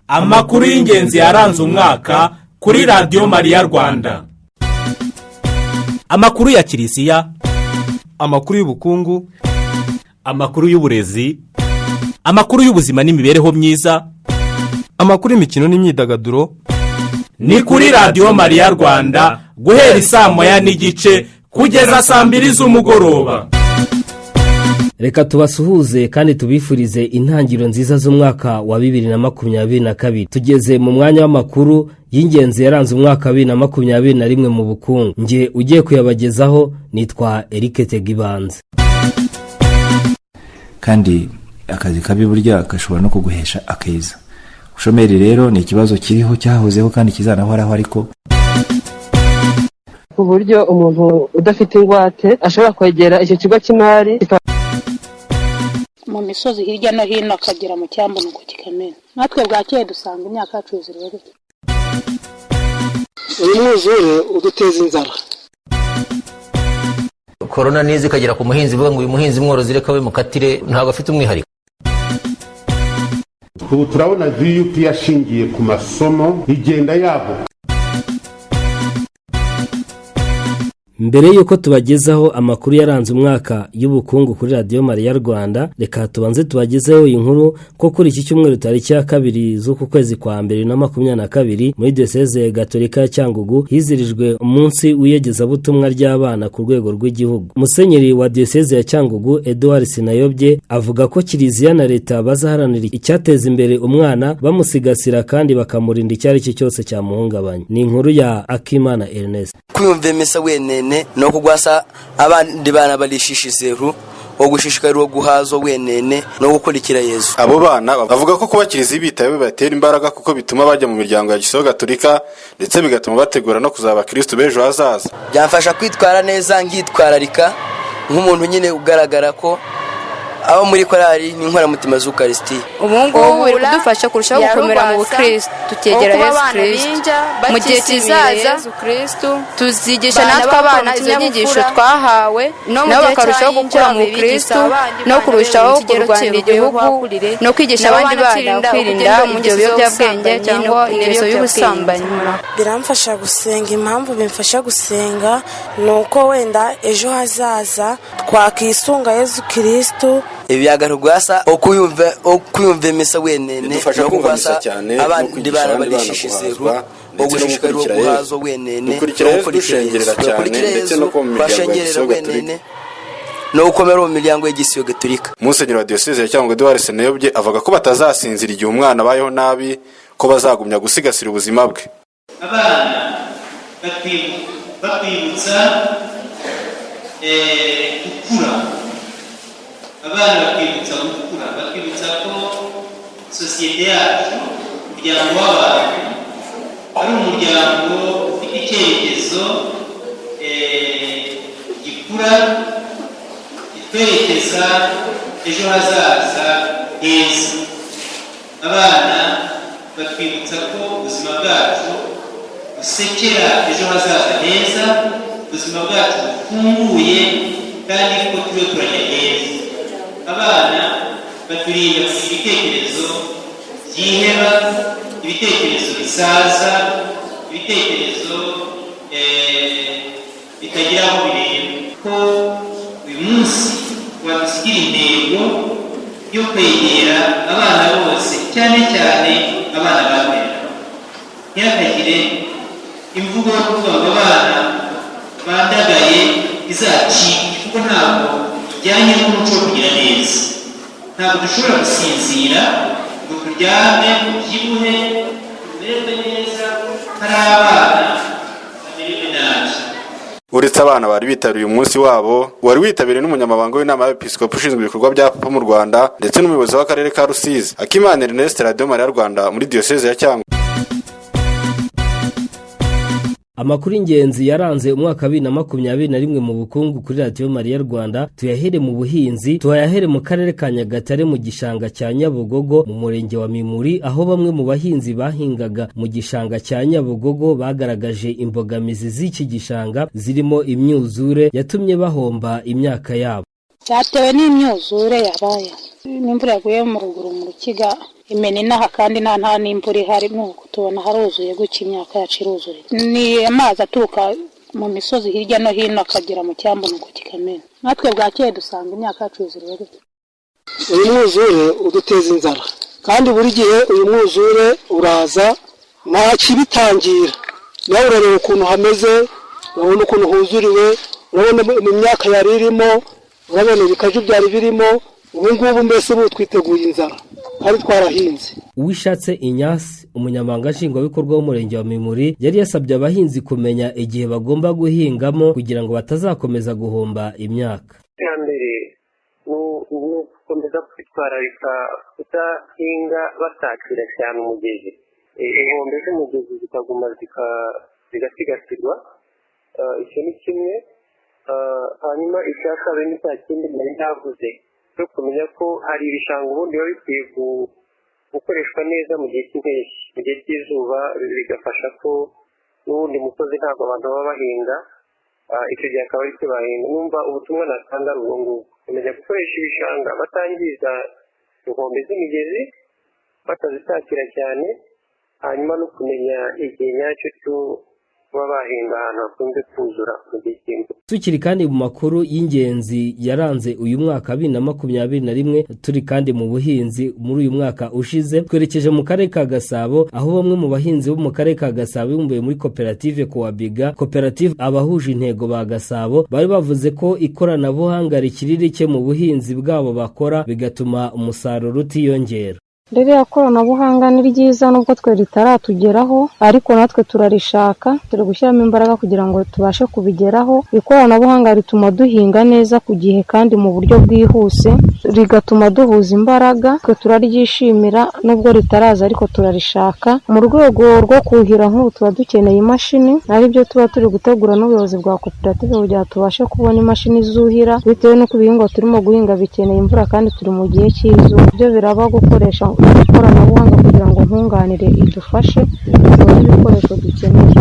amakuru y'ingenzi yaranze umwaka kuri radiyo Mariya Rwanda. Amakuru ya Kiliziya, amakuru y'ubukungu, amakuru y'uburezi, amakuru y'ubuzima n'imibereho myiza, amakuru y'imikino n'imyidagaduro, ni kuri radiyo Mariya Rwanda guhera saa moya n'igice kugeza saa mbiri z'umugoroba. Reka tubasuhuze kandi tubifurize intangiriro nziza z'umwaka wa 2022. Tugeze mu mwanya w'amakuru y'ingenzi yaranze umwaka wa 2021 mu bukungu. Nge ugiye kuyabagezaho nitwa Eric Tegibanze. Kandi akazi kabi burya gashobora no kuguhesha akeza. Ushomeri rero ni ikibazo kiriho cyahozeho kandi kizanahoraho, ariko ku buryo umuntu udafite ingwate ashobora kwegera icyo kigo cy'imari mu misozi hirya no hino akagera mu cyambu nuko kikamena. Natwe bwakeye dusanga imyaka yacu izirere. Uyu mwuzure uduteza inzara. Corona nizi ikagera ku muhinzi vuga ngo uyu muhinzi mworozi reka we mukatire ntabwo afite umwihariko. Ubu turabona VUP yashingiye ku masomo igenda yaguka. Mbere yuko tubagezaho amakuru yaranze umwaka y'ubukungu kuri radiyo Mariya Rwanda, reka tubanze tubagezeho inkuru ko kuri iki cyumweru tariki ya 2 z'uku kwezi kwa 2022 muri Diocese Gatolika ya Cyangugu hizirijwe umunsi w'iyegezabutumwa ry'abana ku rwego rw'igihugu. Musenyeri wa Diocese ya Cyangugu Edouard Sinayobye avuga ko Kiliziya na leta bazaharanira icyateza imbere umwana bamusigasira kandi bakamurinda icyari cyo cyose cyamuhungabanya. Ni inkuru ya Akimana Ernest. Kwiyumva mesa wenene no kugwasa abandi bana barishishizeru ogushishikarira guhazo wenene no gukurikira Yesu. Abo bana bavuga ko kuba Kiliziya bitaye batera imbaraga kuko bituma bajya mu miryango ya Gisoga Gatolika ndetse bigatuma bategura no kuzaba Kristo bejo hazaza. Byamfasha kwitwara neza ngitwararika nk'umuntu nyine ugaragara ko abo muri korali ni nkora mutima z'Ukaristi. Ubungubu biri kudufasha kurushaho gukomera mu Bukristo, tutegera Yesu Kristo. Mu gihe kizaza tuzigisha natwe abana izo nyigisho twahawe nabo bakarushaho gukura mu Kristo no kurushaho kurwanira igihugu no kwigisha abandi bana kwirinda ibyo biyobyabwenge cyangwa ingeso y'ubusambanyi. Biramfasha gusenga. Impamvu bimfasha gusenga nuko wenda ejo hazaza twakisunga Yesu Kristo. Ibyagarugwasa okuyumva mesa wenene no kugwasa abandi bana barishishizeru ogushishikarira guhazo wenene no kurushengerera cyane ndetse no ko mu miryango ya Gisoga Gatolika no gukomera mu miryango ya Gisoga Gatolika. Musenyeri wa Diocese ya Cyangugu Edouard Sinayobye avuga ko batazasinzira igihe umwana bayeho nabi, ko bazagumya gusigasira ubuzima bwe. Abana batwibutsa gukura. Abana bakibutsa ko sosiyete yacu, umuryango w'abantu ari umuryango ufite icyerekezo gikura kitwerekeza ejo hazaza heza. Abana batwibutsa ko ubuzima bwacu busekera ejo hazaza heza, ubuzima bwacu bufunguye kandi ko turiho turajya heza. Abana baturinda kugira ibitekerezo byiheba, ibitekerezo bisaza, ibitekerezo bitagira aho bireba. Ko uyu munsi wadusigira intego yo kwegera abana bose, cyane cyane abana b'abana. Ntihakagire imvugo yo kuvuga ngo abana bandagaye izacika, kuko ntabwo bijyanye n'umuco wo kugira neza. Ntabwo dushobora gusinzira ngo turyame tubyibuhe tumererwe neza hari abana bamererwe nabi. Uretse abana bari bitabiriye umunsi wabo, wari witabiriye n'umunyamabanga w'inama y'Episkopi ushinzwe ibikorwa bya Papa mu Rwanda ndetse n'umuyobozi w'akarere ka Rusizi. Akimana Ernest, Radio Mariya Rwanda muri Diocese ya Cyangugu. Amakuru ingenzi yaranze umwaka wa 2021 mu bukungu kuri radiyo Mariya Rwanda tuyahere mu buhinzi, tuyahere mu karere ka Nyagatare mu gishanga cya Nyabugogo mu murenge wa Mimuri, aho bamwe mu bahinzi bahingaga mu gishanga cya Nyabugogo bagaragaje imbogamizi z'iki gishanga zirimo imyuzure yatumye bahomba imyaka yabo. cyatewe n'imyuzure yabaye n'imvura yaguye mu ruguru mu Rukiga imena inaha kandi nta n'imvura ihari nk'uko tubona haruzuye gutya imyaka yacu iruzuye ni amazi aturuka mu misozi hirya no hino akagera mu cyambu nuko kikamena natwe bwakeye dusanga imyaka yacu yuzuye gutya. uyu mwuzure uduteza inzara kandi buri gihe uyu mwuzure uraza nta kibitangira nawe urareba ukuntu hameze urabona ukuntu huzuriwe urabona mu myaka yari irimo urabona ibikaju byari birimo ubu ngubu mbese ubu twiteguye inzara kandi twarahinze. Uwishatse Inyasi umunyamabanga nshingwabikorwa w'umurenge wa Mimuri yari yasabye abahinzi kumenya igihe bagomba guhingamo kugira ngo batazakomeza guhomba imyaka. Ya mbere ni gukomeza kwitwararika kudahinga basatira cyane umugezi, inkombe z'umugezi zikaguma zigasigasirwa, icyo ni kimwe. Hanyuma icya kabiri ni cya kindi nari navuze cyo kumenya ko hari ibishanga ubundi biba bikwiye gukoreshwa neza mu gihe cy'impeshyi, mu gihe cy'izuba bigafasha ko n'ubundi musozi ntabwo abantu baba bahinga, icyo gihe akaba ari cyo bahinga. Numva ubutumwa natanga ari ubwo ngubwo, kumenya gukoresha ibishanga batangiza inkombe z'imigezi batazisatira cyane, hanyuma no kumenya igihe nyacyo cyo kuba bahinga ahantu hakunze kuzura mu gihe cy'imvura. Tukiri kandi mu makuru y'ingenzi yaranze uyu mwaka 2021, turi kandi mu buhinzi muri uyu mwaka ushize, twerekeje mu karere ka Gasabo aho bamwe mu bahinzi bo mu karere ka Gasabo bumbuye muri koperative Coabiga, koperative abahuje intego ba Gasabo bari bavuze ko ikoranabuhanga rikiri rike mu buhinzi bwabo bakora bigatuma umusaruro utiyongera. Ririya koranabuhanga ni ryiza nubwo twe ritaratugeraho, ariko natwe turarishaka, turi gushyiramo imbaraga kugira ngo tubashe kubigeraho. Ikoranabuhanga rituma duhinga neza ku gihe kandi mu buryo bwihuse, rigatuma duhuza imbaraga, twe turaryishimira nubwo ritaraza ariko turarishaka. Mu rwego rwo kuhira nk'ubu tuba dukeneye imashini, aribyo tuba turi gutegura n'ubuyobozi bwa koperative kugira ngo tubashe kubona imashini zuhira, bitewe n'uko ibihingwa turimo guhinga bikeneye imvura kandi turi mu gihe cy'izuba. Ibyo biraba gukoresha ikoranabuhanga kugira ngo nkunganire idufashe kubona ibikoresho dukeneye.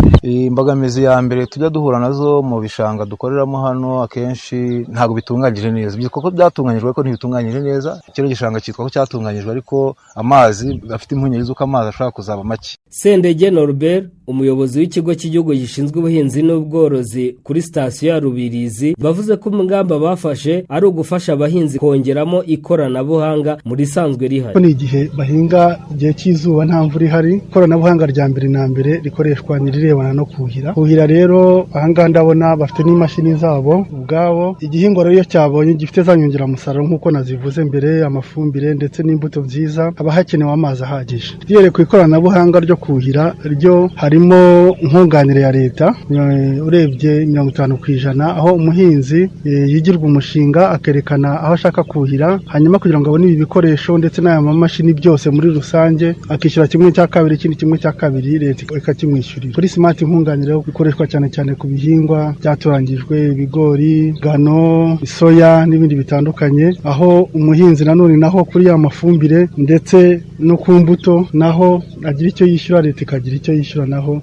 Imbogamizi ya mbere tujya duhura nazo mu bishanga dukoreramo hano akenshi ntabwo bitunganyije neza. Kuko byatunganyijwe ko ntibitunganyije neza. Kino gishanga cyitwa ko cyatunganyijwe ariko amazi afite impungenge z'uko amazi ashobora kuzaba make. Sendege Norbert umuyobozi w'ikigo cy'igihugu gishinzwe ubuhinzi n'ubworozi kuri sitasiyo ya Rubirizi bavuze ko umugamba bafashe ari ugufasha abahinzi kongeramo ikoranabuhanga muri sanzwe rihari. Ni igihe bahinga igihe cy'izuba nta mvura ihari, ikoranabuhanga rya mbere na mbere rikoreshwa nirirebana no kuhira. Kuhira rero ahangaha ndabona bafite n'imashini zabo ubwabo. Igihingwa rero iyo cyabonye gifite za nyongeramusaruro nk'uko nazivuze mbere, amafumbire ndetse n'imbuto nziza, haba hakenewe amazi ahagije. Ryere ku ikoranabuhanga ryo kuhira ryo harimo nkunganire ya leta urebye 50%, aho umuhinzi yigirwa umushinga akerekana aho ashaka kuhira, hanyuma kugira ngo abone ibi bikoresho ndetse n'aya mamashini byose muri rusange akishyura 1/2, ikindi 1/2 leta ikakimwishyurira. Kuri smart nkunganire ikoreshwa cyane cyane ku bihingwa byaturangijwe, ibigori, gano, soya n'ibindi bitandukanye, aho umuhinzi nanone naho kuri ya mafumbire ndetse no ku mbuto naho agira icyo yishyura, leta ikagira icyo yishyura naho,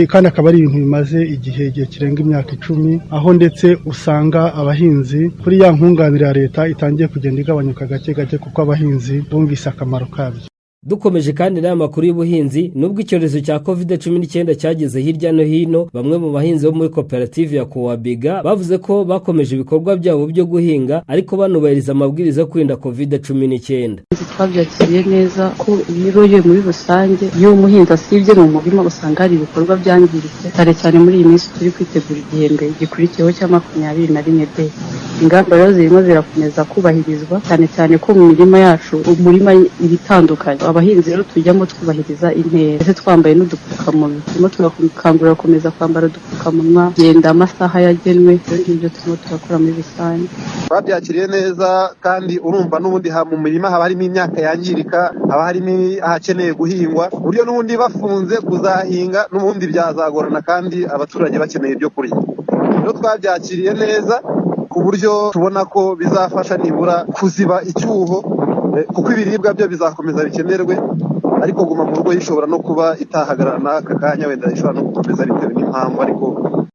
kandi akaba ari ibintu bimaze igihe kirenga imyaka 10, aho ndetse usanga abahinzi kuri ya nkunganire ya leta itangiye kugenda igabanyuka gake gake kuko abahinzi bumvise akamaro kabyo. Dukomeje kandi n'amakuru y'ubuhinzi, nubwo icyorezo cya COVID-19 cyageze hirya no hino, bamwe mu bahinzi bo muri koperative ya Coabiga bavuze ko bakomeje ibikorwa byabo byo guhinga ariko banubahiriza amabwiriza yo kwirinda COVID-19. Twabyakiriye neza ko ibiroye muri rusange iyo umuhinzi asibye mu murima usanga hari ibikorwa byangiritse, cyane cyane muri iyi minsi turi kwitegura igihembwe gikurikiyeho cya 2021. Ingamba rero zirimo zirakomeza kubahirizwa, cyane cyane ko mu mirima yacu umurima ibitandukanye. Abahinzi rero tujyamo twubahiriza intera ndetse twambaye n'udupfukamunwa, turimo turakangurira gukomeza kwambara udupfukamunwa, genda amasaha yagenwe, ibyo turimo turakora muri rusange. Babyakiriye neza kandi urumva n'ubundi mu mirima haba harimo imyaka yangirika, haba harimo ahakeneye guhingwa, buryo n'ubundi bafunze kuzahinga n'ubundi byazagorana kandi abaturage bakeneye ibyo kurya. Rero twabyakiriye neza ku buryo tubona ko bizafasha nibura kuziba icyuho, kuko ibiribwa byo bizakomeza bikenerwe, ariko guma mu rugo ishobora no kuba itahagarara n'aka kanya, wenda ishobora no gukomeza bitewe n'impamvu, ariko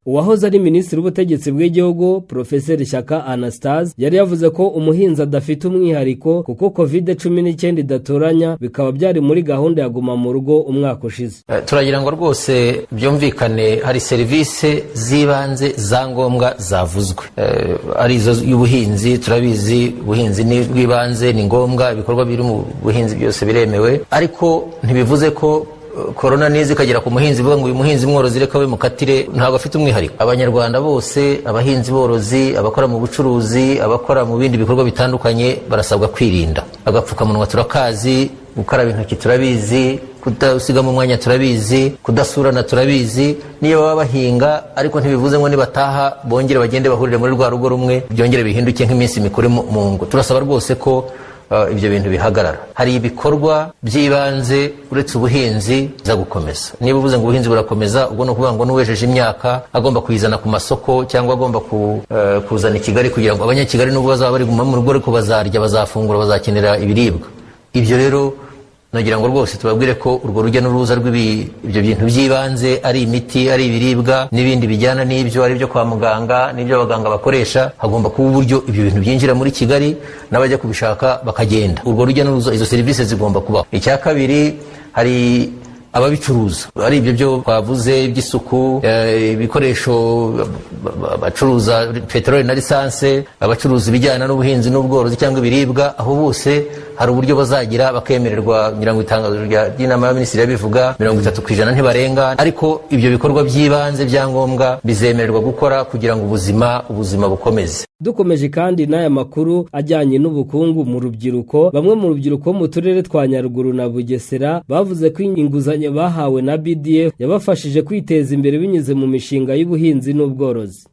uwahoze ari minisitiri w'ubutegetsi bw'igihugu Profeseri Shyaka Anastase yari yavuze ko umuhinzi adafite umwihariko kuko COVID-19 idatoranya bikaba byari muri gahunda ya guma mu rugo umwaka ushize. Turagira ngo rwose byumvikane hari serivisi z'ibanze za ngombwa zavuzwe, ari izo y'ubuhinzi. Turabizi ubuhinzi ni bw'ibanze, ni ngombwa, ibikorwa biri mu buhinzi byose biremewe, ariko ntibivuze ko korona nizi ikagera ku muhinzi vuga ngo uyu muhinzi mworozi reka we mukatire, ntabwo afite umwihariko. Abanyarwanda bose, abahinzi borozi, abakora mu bucuruzi, abakora mu bindi bikorwa bitandukanye barasabwa kwirinda. Agapfukamunwa turakazi, gukaraba intoki turabizi, kudasigamo umwanya turabizi, kudasurana turabizi. Niyo baba bahinga ariko ntibivuze ngo nibataha bongere bagende bahurire muri rwa rugo rumwe byongere bihinduke nk'iminsi mikuru mu ngo. Turasaba rwose ko ibyo bintu bihagarara. Hari ibikorwa by'ibanze uretse ubuhinzi za gukomeza. Niba uvuze ngo ubuhinzi burakomeza, ubwo no kuvuga ngo n'uwejeje imyaka agomba kuyizana ku masoko cyangwa agomba kuzana i Kigali kugira ngo abanyakigali n'ubwo bazaba bari mu rugo ariko bazarya, bazafungura, bazakenera ibiribwa. Ibyo rero nagira ngo rwose tubabwire ko urwo rujya n'uruza rw'ibyo bintu by'ibanze, ari imiti, ari ibiribwa n'ibindi bijyana n'ibyo, ari byo kwa muganga n'ibyo abaganga bakoresha, hagomba kuba uburyo ibyo bintu byinjira muri Kigali n'abajya kubishaka bakagenda. Urwo rujya n'uruza, izo serivisi zigomba kubaho. Icya kabiri, hari ababicuruza, ari ibyo byo twavuze by'isuku, ibikoresho, abacuruza peteroli na lisanse, abacuruza ibijyana n'ubuhinzi n'ubworozi cyangwa ibiribwa. Aho bose hari uburyo bazagira bakemererwa, ngira ngo itangazo ry'inama y'abaminisitiri yabivuga 30% ntibarenga, ariko ibyo bikorwa by'ibanze byangombwa bizemererwa gukora kugira ngo ubuzima bukomeze. Dukomeje kandi n'aya makuru ajyanye n'ubukungu mu rubyiruko. Bamwe mu rubyiruko mu turere twa Nyaruguru na Bugesera bavuze ko inguzanyo bahawe na BDF yabafashije kwiteza imbere binyuze mu mishinga y'ubuhinzi n'ubworozi.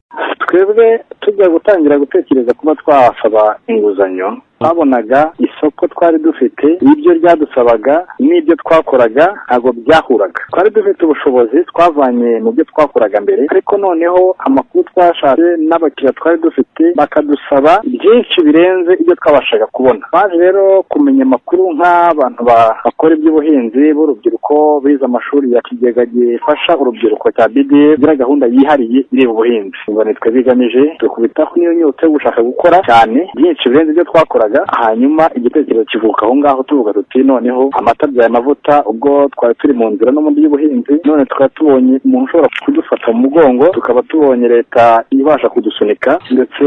Twebwe tujya gutangira gutekereza kuba twasaba inguzanyo, twabonaga isoko twari dufite, ibyo ryadusabaga n'ibyo twakoraga ntabwo byahuraga. Twari dufite ubushobozi twavanye mu byo twakoraga mbere, ariko noneho amakuru twashatse n'abakiriya twari dufite bakadusaba byinshi birenze ibyo twabashaga kubona. Baje rero kumenya amakuru nk'abantu bakora iby'ubuhinzi b'urubyiruko bize amashuri ya kigega gifasha urubyiruko cya BDF, gira gahunda yihariye ireba ubuhinzi. Ngo nitwe bigamije dukubitaho niyo nyota yo gushaka gukora cyane byinshi birenze ibyo twakoraga. Hanyuma igitekerezo kivuka aho ngaho tuvuga tuti noneho amata bya mavuta, ubwo twari turi mu nzira no mu by'ubuhinzi, none tukaba tubonye umuntu ushobora kudufata mu mugongo, tukaba tubonye leta ibasha kudusunika ndetse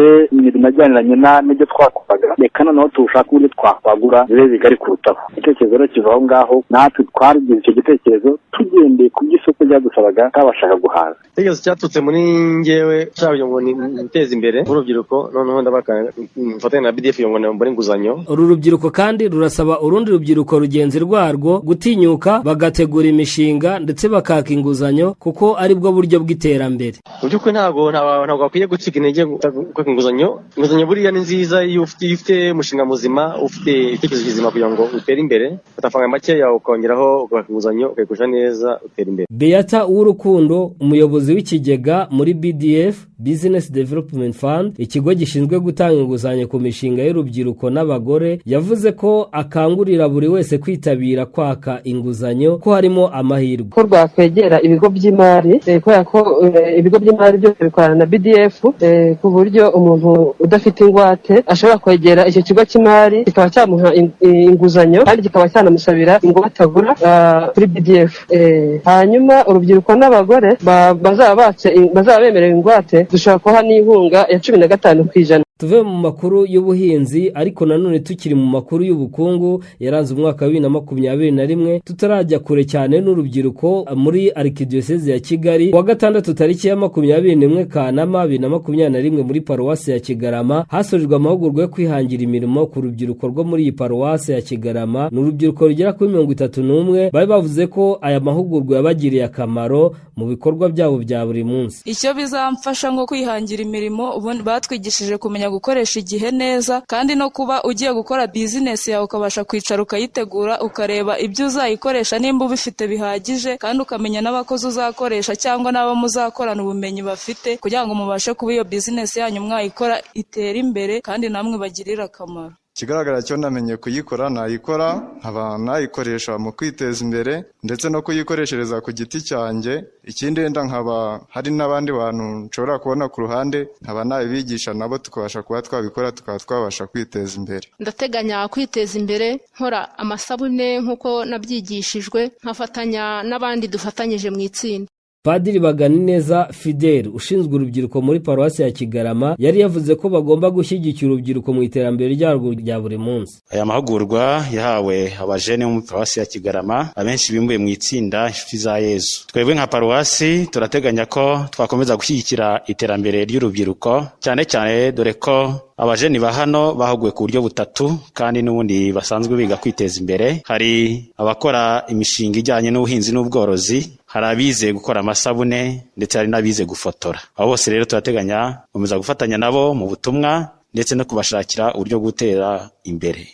binajyaniranye n'ibyo twakoraga. Reka noneho tushaka uburyo twakwagura bibe bigari kurutaho. Igitekerezo rero kiva aho ngaho, natwe twarigize icyo gitekerezo tugendeye ku by'isoko ryadusabaga twabashaga guhaza. Igitekerezo cyatutse muri njyewe cyabyo ngo niteze imbere urubyiruko, noneho ndabaka mfatanya na BDF ngo mbone inguzanyo. Uru rubyiruko kandi rurasaba urundi rubyiruko rugenzi rwarwo gutinyuka bagategura imishinga ndetse bakaka inguzanyo kuko ari bwo buryo bw'iterambere. Mu by'ukuri ntabwo bakwiye gucika intege kwaka inguzanyo. Inguzanyo buriya ni nziza iyo ufite umushinga muzima, ufite igitekerezo kizima kugira ngo utere imbere, utafanga make yawe ukongeraho ukaka inguzanyo ukayikoresha neza utera imbere. Beata Urukundo, umuyobozi w'ikigega muri BDF Business Development Fund, ikigo gishinzwe gutanga inguzanyo ku mishinga y'urubyiruko n'abagore, yavuze ko akangurira buri wese kwitabira kwaka inguzanyo ko harimo amahirwe. Ko rwakwegera ibigo by'imari, kubera ko ibigo by'imari byose bikorana na BDF, ku buryo umuntu udafite ingwate ashobora kwegera icyo kigo cy'imari kikaba cyamuha inguzanyo kandi kikaba cyanamusabira ingwate agura kuri BDF. Hanyuma urubyiruko n'abagore bazaba bemerewe ingwate, dushobora kuha n'inkunga ya 15%. Tuve mu makuru y'ubuhinzi ariko nanone tukiri mu makuru y'ubukungu yaranze umwaka wa 2021, tutarajya kure cyane n'urubyiruko muri Arkidiocese ya Kigali. Wa gatandatu tariki ya 21 Kanama 2021 muri paruwasi ya Kigarama hasojwe amahugurwa yo kwihangira imirimo ku rubyiruko rwo muri iyi paruwasi ya Kigarama. N'urubyiruko rugera kuri 31 bari bavuze ko aya mahugurwa yabagiriye akamaro mu bikorwa byabo bya buri munsi. Icyo bizamfasha ngo kwihangira imirimo, ubundi batwigishije kumenya gukoresha igihe neza, kandi no kuba ugiye gukora business yawe ukabasha kwicara ukayitegura ukareba ibyo uzayikoresha nimba ubifite bihagije, kandi ukamenya n'abakozi uzakoresha cyangwa n'abo muzakorana ubumenyi bafite kugira ngo mubashe kuba iyo business yanyu mwayikora itera imbere kandi namwe bagirira akamaro. ikigaragara cyo namenye kuyikora nayikora nkaba nayikoresha mu kwiteza imbere ndetse no kuyikoreshereza ku giti cyanjye. Ikindi wenda nkaba hari n'abandi bantu nshobora kubona ku ruhande nkaba nabibigisha nabo tukabasha kuba twabikora tukaba twabasha kwiteza imbere. Ndateganya kwiteza imbere nkora amasabune nk'uko nabyigishijwe, nkafatanya n'abandi dufatanyije mu itsinda. Padiri Baganineza Fidel ushinzwe urubyiruko muri Paruwasi ya Kigarama yari yavuze ko bagomba gushyigikira urubyiruko mu iterambere ryarwo rya buri munsi. Aya mahugurwa yahawe abajene mu Paruwasi ya Kigarama, abenshi bimbuye mu itsinda Inshuti za Yezu. Twebwe nka Paruwasi turateganya ko twakomeza gushyigikira iterambere ry'urubyiruko, cyane cyane dore ko abajeni ba hano bahuguwe ku buryo butatu kandi n'ubundi basanzwe biga kwiteza imbere. Hari abakora imishinga ijyanye n'ubuhinzi n'ubworozi, hari abize gukora amasabune ndetse hari n'abize gufotora. Abo bose rero turateganya gukomeza gufatanya nabo mu butumwa ndetse no kubashakira uburyo gutera imbere.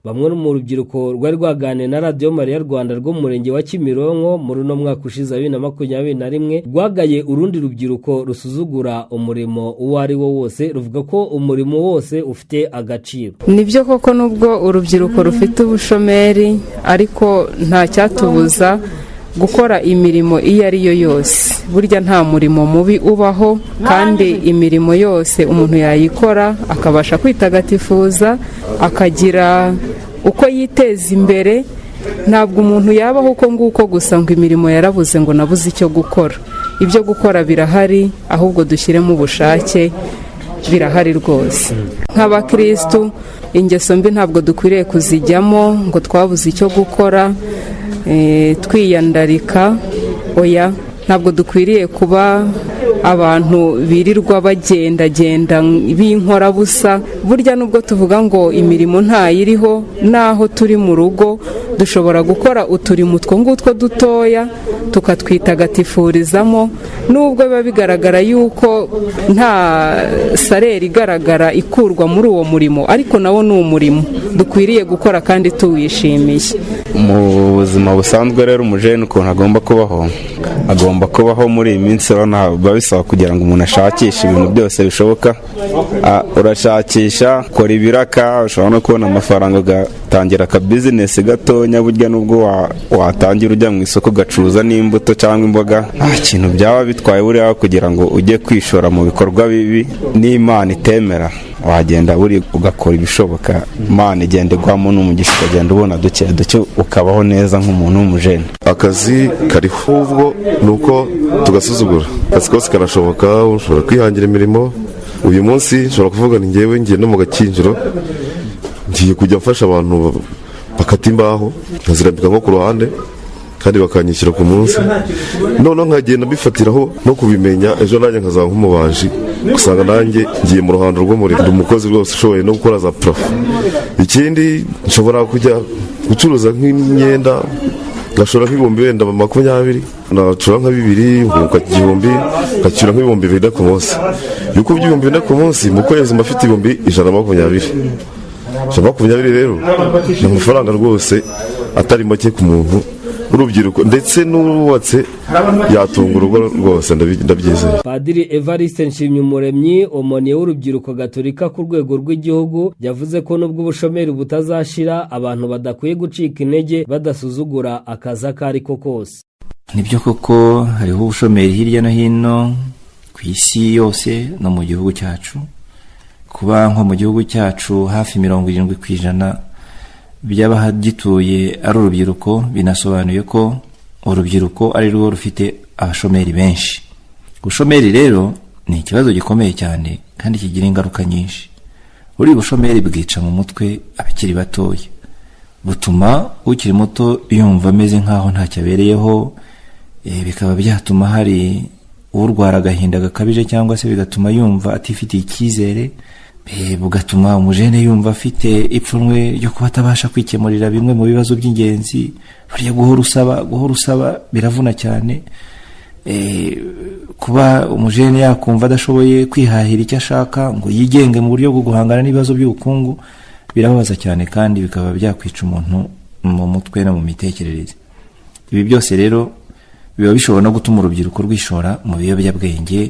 Bamwe mu rubyiruko rwari rwaganiriye na Radio Maria Rwanda rwo mu murenge wa Kimironko muri no mwaka ushize 2021 rwagaye urundi rubyiruko rusuzugura umurimo uwo ari wo wose, ruvuga ko umurimo wose ufite agaciro. Nibyo koko nubwo urubyiruko rufite ubushomeri ariko nta cyatubuza gukora imirimo iyo ari yo yose. Burya nta murimo mubi ubaho kandi imirimo yose umuntu yayikora akabasha kwitagatifuza akagira uko yiteza imbere. Ntabwo umuntu yabaho uko nguko gusa ngo imirimo yarabuze ngo nabuze icyo gukora. Ibyo gukora birahari, ahubwo dushyiremo ubushake, birahari rwose. Nk'abakristu ingeso mbi ntabwo dukwiriye kuzijyamo ngo twabuze icyo gukora twiyandarika. Oya, ntabwo dukwiriye kuba abantu birirwa bagendagenda b'inkorabusa. Burya nubwo tuvuga ngo imirimo ntayiriho, naho turi mu rugo dushobora gukora uturimo utwo ngutwo dutoya tukatwitagatifurizamo, nubwo biba bigaragara yuko nta sareri igaragara ikurwa muri uwo murimo, ariko nawo ni umurimo dukwiriye gukora kandi tuwishimiye. Mu buzima busanzwe rero umujene ukuntu agomba kubaho muri iyi minsi biba bisaba kugira ngo umuntu ashakishe ibintu byose bishoboka. Urashakisha, ukora ibiraka, ushobora no kubona amafaranga ugatangira aka bizinesi gatonya. Burya nubwo watangira ujya mu isoko ugacuruza n'imbuto cyangwa imboga, nta kintu byaba bitwaye buriya kugira ngo ujye kwishora mu bikorwa bibi n'Imana itemera. Wagenda buri ugakora ibishoboka, Imana igenda igwamo n'umugisha, ukagenda ubona duke ukabaho neza nk'umuntu w'umujene. Akazi kariho ubwo nuko tugasuzugura. Akazi kose karashoboka, ushobora kwihangira imirimo. Uyu munsi nshobora kuvuga ni ngewe ngiye no mu gakinjiro, ngiye kujya mfasha abantu bakata imbaho nkazirambika nko ku ruhande kandi bakanyishyura ku munsi. Noneho nkagenda bifatiraho no kubimenya, ejo nanjye nkazaba nk'umubaji, usanga nanjye ngiye mu ruhando rw'umurimo, ndi umukozi rwose ushoboye no gukora za parafo. Ikindi nshobora kujya gucuruza nk'imyenda, ngashora nk'ibihumbi wenda 20, nacura nka 2, nkunguka 1000, ngacyura nk'ibihumbi 2 ku munsi. Yuko by'ibihumbi 4 ku munsi mu kwezi mbafite ibihumbi 120. 120 rero ni amafaranga rwose atari make ku muntu urubyiruko ndetse n'uwubatse yatunga urugo rwose, ndabyizeye. Padiri Evariste Nshimyumuremyi, omoniye w'urubyiruko gatolika ku rwego rw'igihugu, yavuze ko nubwo ubushomeri butazashira, abantu badakwiye gucika intege badasuzugura akazi ako ari ko kose. Nibyo koko hariho ubushomeri hirya no hino ku isi yose no mu gihugu cyacu. Kuba nko mu gihugu cyacu hafi 70% by'abahagituye ari urubyiruko, binasobanuye ko urubyiruko ari rwo rufite abashomeri benshi. Ubushomeri rero ni ikibazo gikomeye cyane kandi kigira ingaruka nyinshi. Uri bushomeri bwica mu mutwe abakiri batoya, butuma ukiri muto yumva ameze nkaho ntacyabereyeho, bikaba byatuma hari urwara agahinda gakabije cyangwa se bigatuma yumva atifitiye icyizere, bugatuma umujene yumva afite ipfunwe ryo kuba atabasha kwikemurira bimwe mu bibazo by'ingenzi. Burya guhora usaba biravuna cyane. Kuba umujene yakumva adashoboye kwihahira icyo ashaka ngo yigenge mu buryo bwo guhangana n'ibibazo by'ubukungu birababaza cyane kandi bikaba byakwica umuntu mu mutwe no mu mitekerereze. Ibi byose rero biba bishobora no gutuma urubyiruko rwishora mu biyobyabwenge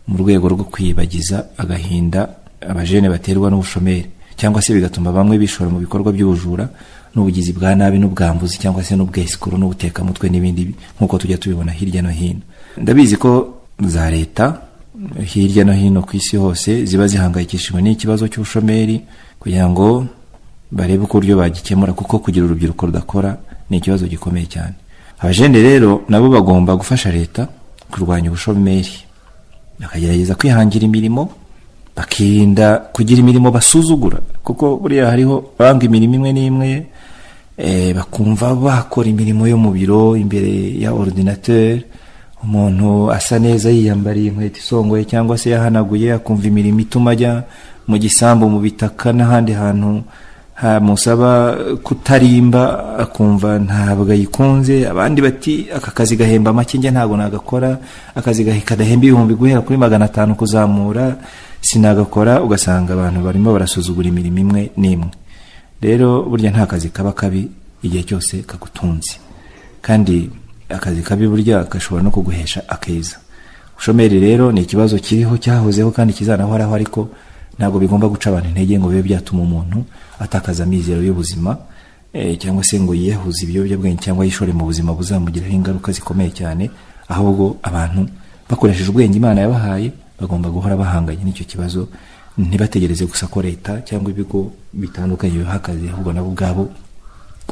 mu rwego rwo kwibagiza agahinda abajene baterwa n'ubushomeri cyangwa se bigatuma bamwe bishora mu bikorwa by'ubujura n'ubugizi bwa nabi n'ubwambuzi cyangwa se n'ubwesikuru n'ubutekamutwe n'ibindi nk'uko tujya tubibona hirya no hino. Ndabizi ko za leta hirya no hino ku isi hose ziba zihangayikishijwe n'ikibazo cy'ubushomeri kugira ngo barebe uko uburyo bagikemura, kuko kugira urubyiruko rudakora ni ikibazo gikomeye cyane. Abajene rero nabo bagomba gufasha leta kurwanya ubushomeri, bakagerageza kwihangira imirimo, bakirinda kugira imirimo basuzugura, kuko buriya hariho banga imirimo imwe n'imwe bakumva bakora imirimo yo mu biro imbere ya ordinateur, umuntu asa neza yiyambariye inkweto isongoye cyangwa se yahanaguye, akumva imirimo ituma ajya mu gisambu mu bitaka n'ahandi hantu hamusaba kutarimba, akumva ntabwo ayikunze. Abandi bati aka kazi gahemba make njye ntabwo nagakora, akazi kadahemba ibihumbi guhera kuri 500 kuzamura sinagakora. Ugasanga abantu barimo barasuzugura imirimo imwe n'imwe. Rero burya nta kazi kaba kabi igihe cyose kagutunze, kandi akazi kabi burya gashobora no kuguhesha akeza. Ubushomeri rero ni ikibazo kiriho cyahozeho kandi kizanahoraho, ariko ntabwo bigomba guca abantu intege ngo bibe byatuma umuntu atakaza amizero y'ubuzima cyangwa se ngo yiyahuze ibiyobyabwenge cyangwa yishore mu buzima buzamugiraho ingaruka zikomeye cyane. Ahubwo abantu bakoresheje ubwenge Imana yabahaye bagomba guhora bahanganye n'icyo kibazo, ntibategereze gusa ko leta cyangwa ibigo bitandukanye bibaha akazi, ahubwo nabo ubwabo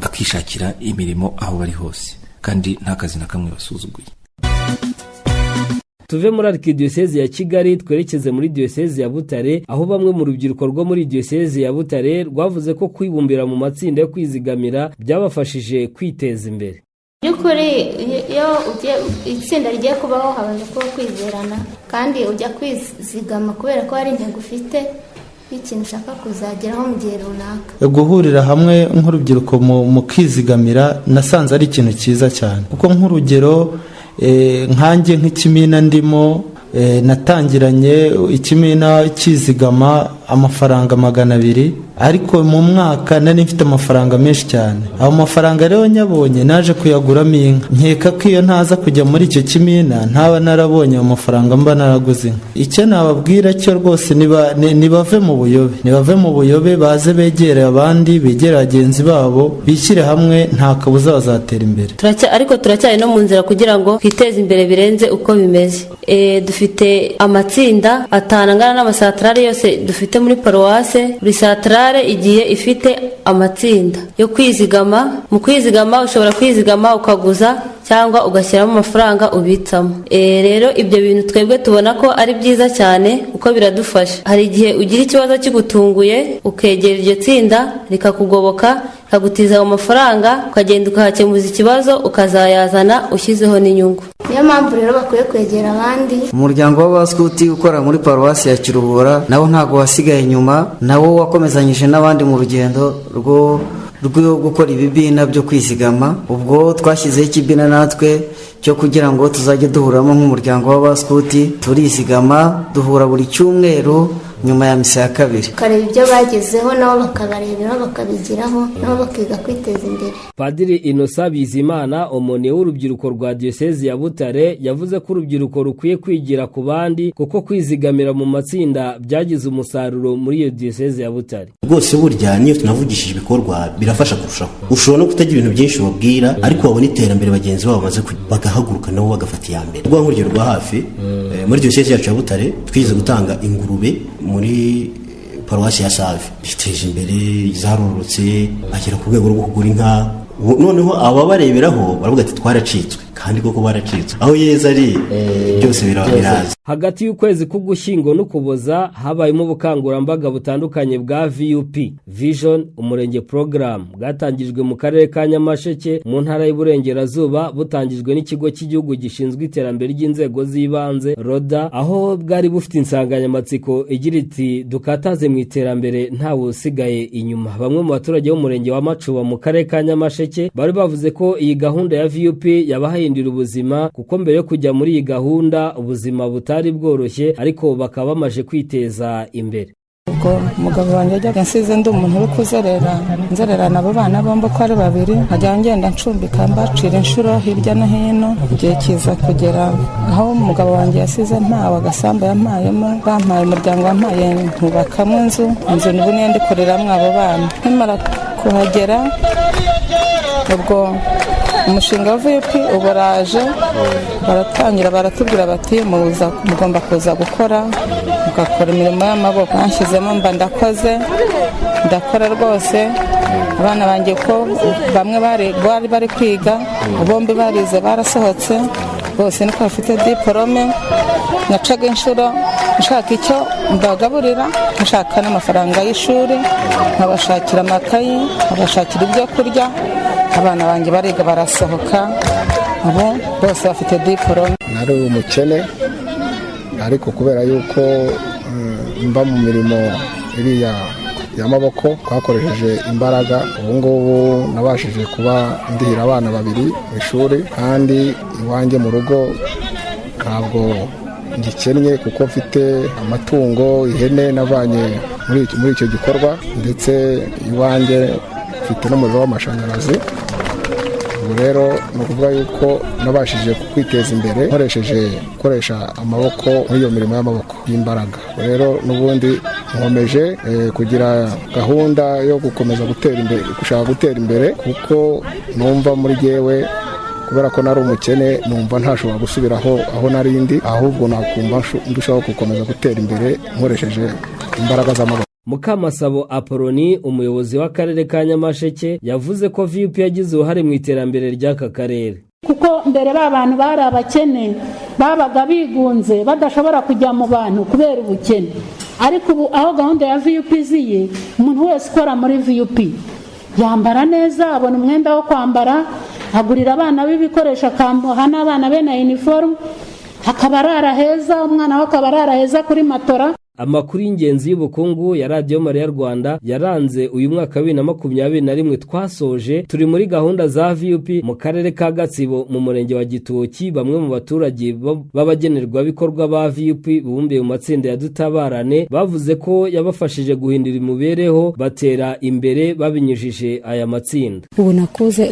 bakishakira imirimo aho bari hose, kandi nta kazi na kamwe basuzuguye. Tuve muri Arkidiocese ya Kigali twerekeze muri Diocese ya Butare, aho bamwe mu rubyiruko rwo muri Diocese ya Butare rwavuze ko kwibumbira mu matsinda yo kwizigamira byabafashije kwiteza imbere. Byukuri iyo itsinda rigiye kubaho habanje kuba kwizerana, kandi ujya kwizigama kubera ko hari intego ufite ikintu ushaka kuzageraho mu gihe runaka. Guhurira hamwe nk'urubyiruko mu kwizigamira nasanze ari ikintu cyiza cyane, kuko nk'urugero nkanjye nk'ikimina ndimo natangiranye ikimina kizigama amafaranga 200, ariko mu mwaka nari mfite amafaranga menshi cyane. Aho mafaranga rero nyabonye naje kuyaguramo inka. Nkeka ko iyo ntaza kujya muri icyo kimina ntaba narabonye amafaranga mba naraguze inka. Icyo nababwira cyo rwose nibave mu buyobe, baze begere abandi, begere bagenzi babo, bishyire hamwe, nta kabuza bazatera imbere. Ariko turacyari no mu nzira kugira ngo twiteze imbere birenze uko bimeze. Dufite amatsinda 5 angana n'amasatrare yose dufite muri paruwase. Buri satrare igiye ifite amatsinda yo kwizigama. Mu kwizigama ushobora kwizigama ukaguza cyangwa ugashyiramo amafaranga ubitsamo. Rero ibyo bintu twebwe tubona ko ari byiza cyane kuko biradufasha. Hari igihe ugira ikibazo kigutunguye ukegera iryo tsinda rikakugoboka, kagutiza amafaranga, ukagenda ukahakemuza ikibazo, ukazayazana ushyizeho n'inyungu. Niyo mpamvu rero bakwiye kwegera abandi. Umuryango w'abaskuti ukora muri paruwasi ya Kiruhura nawo ntago wasigaye inyuma, nawo wakomezanyije n'abandi mu rugendo rwo gukora ibibina byo kwizigama. Ubwo twashyizeho ikibina natwe cyo kugira ngo tuzajye duhuramo nk'umuryango w'abaskuti, turizigama, duhura buri cyumweru nyuma ya misa ya kabiri. Kareba ibyo bagezeho nabo bakabareberaho, bakabigiraho, nabo bakiga kwiteza imbere. Padiri Innocent Bizimana, omoni w'urubyiruko rwa Diocese ya Butare, yavuze ko urubyiruko rukwiye kwigira ku bandi kuko kwizigamira mu matsinda byagize umusaruro muri iyo Diocese ya Butare. Rwose burya niyo tunavugishije ibikorwa birafasha kurushaho. Ushobora no kutagira ibintu byinshi babwira, ariko wabona iterambere bagenzi babo bamaze bagahaguruka nabo bagafata iya mbere. Rwa nk'urugero rwa hafi muri Diocese yacu ya Butare twize gutanga ingurube muri paruwasi ya Save. Biteje imbere, zarorotse, bagera ku rwego rwo kugura inka. Noneho ababareberaho baravuga ati twaracitswe, kandi koko baracitswe. Aho yeza ari byose biraza. Hagati y'ukwezi k'Ugushyingo n'Ukuboza habayemo ubukangurambaga butandukanye bwa VUP Vision umurenge program bwatangijwe mu karere ka Nyamasheke mu ntara y'Iburengerazuba, butangijwe n'ikigo cy'igihugu gishinzwe iterambere ry'inzego z'ibanze RODA, aho bwari bufite insanganyamatsiko igira iti dukataze mu iterambere ntawe usigaye inyuma. Bamwe mu baturage b'umurenge wa Macuba mu karere ka Nyamasheke bari bavuze ko iyi gahunda ya VUP yabahindura ubuzima, kuko mbere yo kujya muri iyi gahunda ubuzima butari bworoshye, ariko bakaba bamaje kwiteza imbere. ubwo umugabo wanjye yajyaga nsize ndi umuntu uri nzererana abo bana bombi uko ari babiri nkajya ngenda ncumbika mbacira inshuro hirya no hino igihe kiza kugera aho umugabo wanjye yasize ntawe agasambu yampayemo bampaye umuryango wampaye nkubakamo inzu nibo niyo ndikoreramo abo bana nkimara kuhagera ubwo umushinga wa VUP uburaje baratangira baratubwira bati mugomba kuza gukora mugakora imirimo y'amaboko nashyizemo mba ndakora rwose abana banjye ko bamwe bari kwiga bombi barize barasohotse bose niko bafite diporome nacaga inshuro nshaka icyo mbagaburira nshaka n'amafaranga y'ishuri nkabashakira amakayi nkabashakira ibyo kurya abana banjye bariga barasohoka ubu bose bafite diporome. nari umukene ariko kubera yuko mba mu mirimo iriya y'amaboko twakoresheje imbaraga ubu ngubu nabashije kuba ndihira abana babiri mu ishuri kandi iwanjye mu rugo ntabwo ngikennye kuko mfite amatungo ihene navanye muri icyo gikorwa ndetse iwanjye mfite n'umuriro w'amashanyarazi. ubu rero ni ukuvuga yuko nabashije kwiteza imbere gukoresha amaboko muri iyo mirimo y'amaboko y'imbaraga. rero n'ubundi nkomeje kugira gahunda yo gukomeza gushaka gutera imbere kuko numva muri jyewe kubera ko nari umukene numva ntashobora gusubiraho aho narindi ahubwo nakumva ndushaho gukomeza gutera imbere nkoresheje imbaraga z'amaboko. Mukamasabo Apoloni umuyobozi w'akarere ka Nyamasheke yavuze ko VUP yagize uruhare mu iterambere ry'aka karere kuko mbere bantu bari abakene babaga bigunze badashobora kujya mu bantu kubera ubukene ariko ubu aho gahunda ya VUP iziye umuntu wese ukora muri VUP yambara neza abona umwenda wo kwambara agurira abana b'ibikoresho akamuha n'abana be na uniform hakaba arara heza umwana we akaba arara heza kuri matora. Amakuru y'ingenzi y'ubukungu ya Radio Mariya Rwanda yaranze uyu mwaka 2021 twasoje turi muri gahunda za VUP mu karere ka Gatsibo mu murenge wa Gitoki. Bamwe mu baturage b'abagenerwa bikorwa ba VUP bumbiye mu matsinda ya Dutabarane bavuze ko yabafashije guhindura imibereho batera imbere babinyujije aya matsinda. Ubu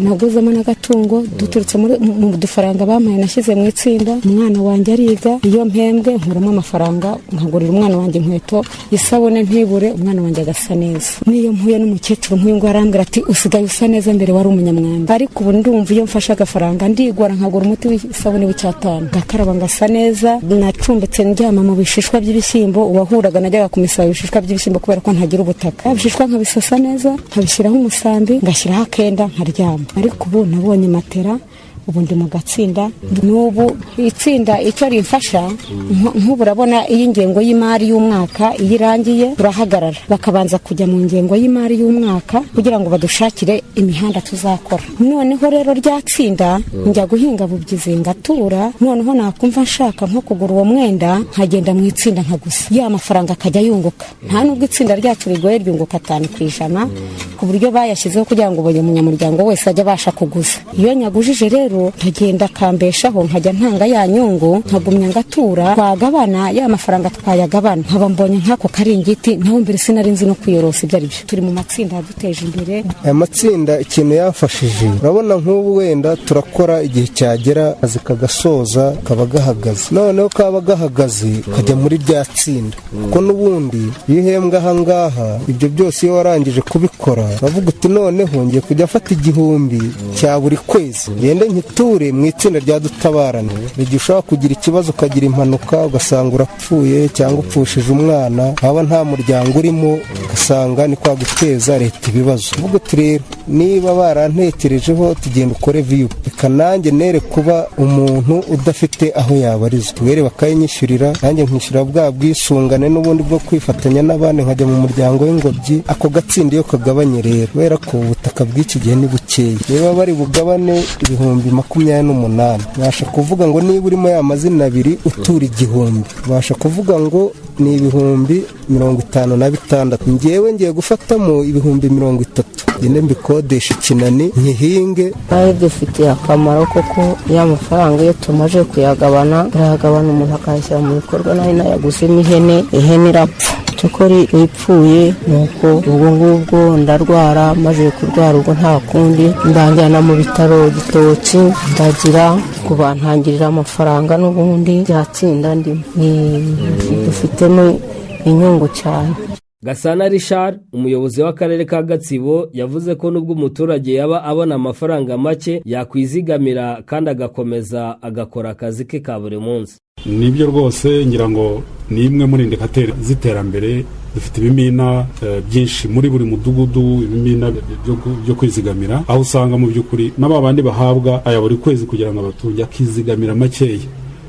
naguzemo n'agatungo duturutse mu dufaranga bampaye nashyize mu itsinda umwana wanjye ariga iyo mpembwe nkuramo amafaranga nkagurira umwana wanjye inkweto isabune ntibure umwana wanjye agasa neza. Niyo mpuye n'umukecuru nk'uyu ngo arambwira ati usigaye usa neza mbere wari umunyamwanda ariko ubu ndumva iyo mfashe agafaranga ndigora nkagura umuti w'isabune w'icyatanu ngakaraba ngasa neza. Nacumbitse ndyama mu bishishwa by'ibishyimbo uwahuraga najyaga kumisaba ibishishwa by'ibishyimbo kubera ko ntagira ubutaka ibishishwa nkabisasa neza nkabishyiraho umusambi ngashyiraho akenda nkaryama ariko ubu nabonye matera ubu ndi mu gatsinda n'ubu itsinda icyo rimfasha nk'ubu urabona iyi ngengo y'imari y'umwaka iyo irangiye turahagarara bakabanza kujya mu ngengo y'imari y'umwaka kugira ngo badushakire imihanda tuzakora. Noneho rero ryatsinda njya guhinga bubyize ngatura noneho nakumva nshaka nko kugura uwo mwenda nkagenda mu itsinda nkagusa ya mafaranga akajya yunguka nta nubwo itsinda ryacu rigoye ryunguka 5% ku buryo bayashyizeho kugira ngo buri munyamuryango wese ajye abasha kuguza. Iyo nyagujije rero ntagenda kambeshaho nkajya ntanga ya nyungu nkagumya ngatura twagabana ya mafaranga twayagabana nkaba mbonye nkako karingiti naho mbere sinari nzi no kwiyorosa ibyo ari byo. Turi mu matsinda duteje imbere. Aya matsinda ikintu yafashije urabona nk'ubu wenda turakora igihe cyagera kazi kagasoza kaba gahagaze noneho kaba gahagaze kajya muri rya tsinda kuko n'ubundi yihembwa ahangaha ibyo byose iyo warangije kubikora bavuga uti noneho ngiye kujya afata 1000 cya buri kwezi ngende nkiture mu itsinda rya Dutabarane. Igihe ushobora kugira ikibazo ukagira impanuka ugasanga urapfuye cyangwa upfushije umwana haba nta muryango urimo ugasanga ni kwa guteza leta ibibazo. Uvuga uti rero niba barantekerejeho tugenda ukore VUP kanange nere kuba umuntu udafite aho yabarizwa were bakayinyishyurira nanjye nkishyura bwa bwisungane n'ubundi bwo kwifatanya n'abandi nkajya mu muryango w'ingobyi. Ako gatsinda iyo kagabanye rero kubera ko ubutaka bw'iki gihe ni bukeya niba bari bugabane 28,000 basha kuvuga ngo niba urimo ya mazina 2 utura 1000 basha kuvuga ngo ni 56,000 ngewe ngiye gufatamo 30,000 ine mbikodesha ikinani nyihinge. Bari dufitiye akamaro koko ya mafaranga iyo tumaje kuyagabana umuntu akayashyira mu bikorwa nayo nayaguzemo ihene irapfa isoko ripfuye nuko ubwo ngubwo ndarwara, maze kurwara ubwo nta kundi ndanjyana mu bitaro Gitoki, ndagira kubantangirira amafaranga n'ubundi byatsinda ndimo dufitemo inyungu cyane. Gasana Richard umuyobozi w'akarere ka Gatsibo yavuze ko nubwo umuturage yaba abona amafaranga make yakwizigamira kandi agakomeza agakora akazi ke ka buri munsi. Nibyo rwose ngira ngo ni imwe muri indikateri z'iterambere. Dufite ibimina byinshi muri buri mudugudu, ibimina byo kwizigamira, aho usanga mu by'ukuri n'abandi bahabwa aya buri kwezi kugira ngo abaturage akizigamira makeya.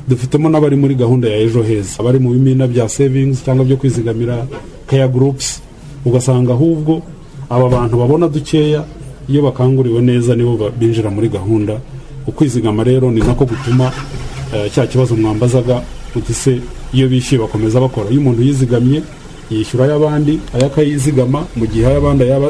Dufitemo n'abari muri gahunda ya ejo heza, abari mu bimina bya savings cyangwa byo kwizigamira care groups, ugasanga ahubwo aba bantu babona dukeya iyo bakanguriwe neza nibo binjira muri gahunda. Ukwizigama rero ni nako gutuma cya kibazo mwambazaga utise iyo bishyuye bakomeza bakora. Iyo umuntu yizigamye yishyura ay'abandi ayakayizigama, mu gihe ay'abandi yaba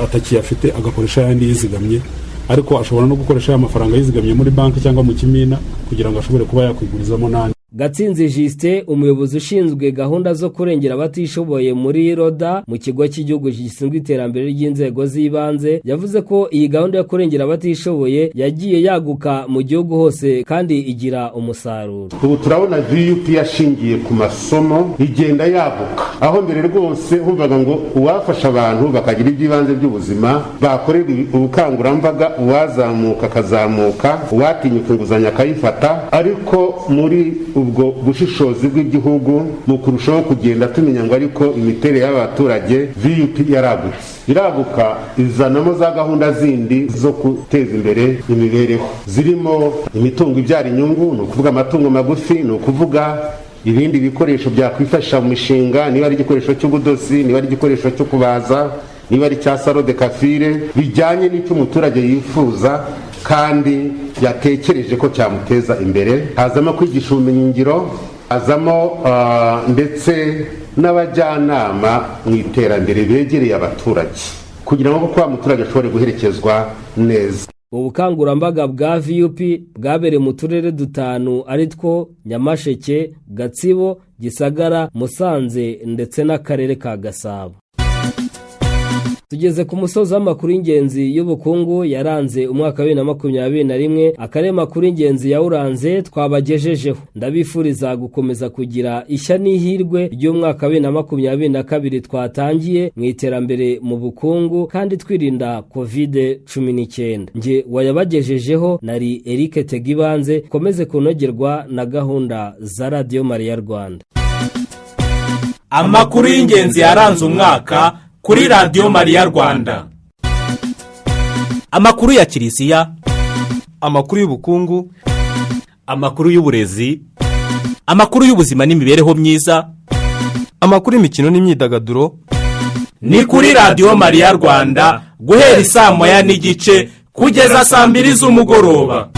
atakiyafite agakoresha ayandi yizigamye, ariko ashobora no gukoresha aya mafaranga yizigamye muri banki cyangwa mu kimina kugira ngo ashobore kuba yakwigurizamo n'andi. Gatsinzi Justin umuyobozi ushinzwe gahunda zo kurengera abatishoboye muri RODA mu kigo cy'igihugu gishinzwe iterambere ry'inzego z'ibanze yavuze ko iyi gahunda yo kurengera abatishoboye yagiye yaguka mu gihugu hose kandi igira umusaruro. Ubu turabona VUP yashingiye ku masomo igenda yaguka, aho mbere rwose humvaga ngo uwafasha abantu bakagira iby'ibanze by'ubuzima bakorera ubukangurambaga, uwazamuka akazamuka, uwatinyuka inguzanyo akayifata, ariko muri ubwo bushishozi bw'igihugu mu kurushaho kugenda tumenya ngo ariko imiterere y'abaturage VUP iraguka izanamo za gahunda zindi zo guteza imbere imibereho, zirimo imitungo ibyara inyungu, ni ukuvuga amatungo magufi, ni ukuvuga ibindi bikoresho byakwifasha mu mishinga, niba ari igikoresho cy'ubudozi, niba ari igikoresho cyo kubaza, niba ari cya salo de kafire, bijyanye n'icyo umuturage yifuza kandi yatekereje ko cyamuteza imbere. Hazamo kwigisha ubumenyingiro, hazamo ndetse n'abajyanama mu iterambere begereye abaturage kugira ngo kwa muturage ashobore guherekezwa neza. Ubukangurambaga bwa VUP bwabereye mu turere dutanu ari two Nyamasheke, Gatsibo, Gisagara, Musanze ndetse n'akarere ka Gasabo. Tugeze ku musozi w'amakuru y'ingenzi y'ubukungu yaranze umwaka wa 2021, akarere makuru y'ingenzi yawuranze twabagejejeho. Ndabifuriza gukomeza kugira ishya n'ihirwe ry'umwaka wa 2022 twatangiye mu iterambere mu bukungu kandi twirinda COVID-19. Nge wayabagejejeho nari Eric Tegibanze. Komeze kunogerwa na gahunda za Radio Maria Rwanda. Amakuru y'ingenzi yaranze umwaka kuri Radio Maria Rwanda. Amakuru ya Kiliziya, amakuru y'ubukungu, amakuru y'uburezi, amakuru y'ubuzima n'imibereho myiza, amakuru y'imikino n'imyidagaduro ni kuri Radio Maria Rwanda guhera 1:00 kugeza 2:00 z'umugoroba.